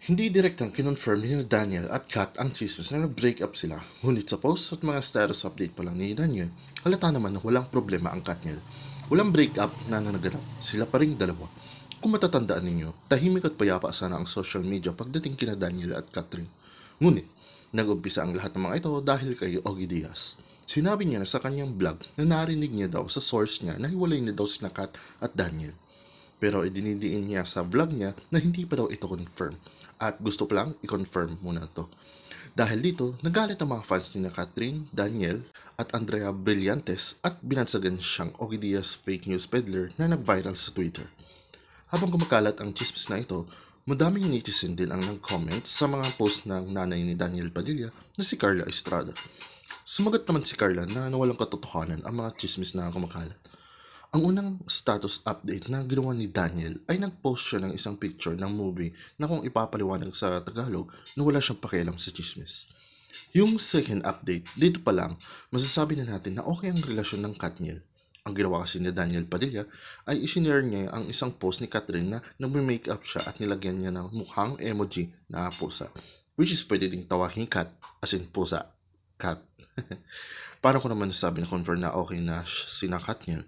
Hindi direktang kinonfirm ni Daniel at Kat ang chismis na nag-break up sila. Ngunit sa post at mga status update pa lang ni Daniel, halata naman na walang problema ang Katniel. Walang breakup na naganap, sila pa ring dalawa. Kung matatandaan ninyo, tahimik at payapa sana ang social media pagdating kina Daniel at Catherine. Ngunit, nag-umpisa ang lahat ng mga ito dahil kay Ogie Diaz. Sinabi niya na sa kanyang vlog na narinig niya daw sa source niya na hiwalay na daw sina Kat at Daniel. Pero idinidiin niya sa vlog niya na hindi pa daw ito confirm at gusto pa lang i-confirm muna to. Dahil dito, nagalit ang mga fans ni na Catherine, Daniel at Andrea Brillantes at binansagan siyang Ogie Diaz fake news peddler na nag-viral sa Twitter. Habang kumakalat ang chismis na ito, madaming netizen din ang nag-comment sa mga post ng nanay ni Daniel Padilla na si Carla Estrada. Sumagot naman si Carla na nawalang katotohanan ang mga chismis na kumakalat. Ang unang status update na ginawa ni Daniel ay nag-post siya ng isang picture ng movie na kung ipapaliwanag sa Tagalog na wala siyang pakialam sa chismis. Yung second update, dito pa lang, masasabi na natin na okay ang relasyon ng Katniel. Ang ginawa kasi ni Daniel Padilla ay isinare niya ang isang post ni Catherine na nag-makeup siya at nilagyan niya ng mukhang emoji na pusa. Which is pwede ding tawagin cat, as in pusa, cat. Paano ko naman nasabi na confirm na okay na sina Katniel?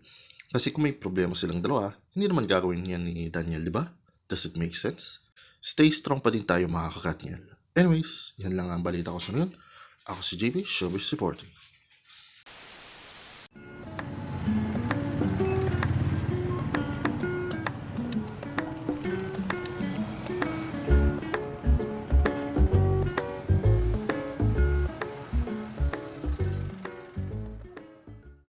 Kasi kung may problema silang dalawa, hindi naman gagawin yan ni Daniel, di ba? Does it make sense? Stay strong pa din tayo mga kakatniel. Anyways, yan lang ang balita ko sa ngayon. Ako si JB, Showbiz Reporting.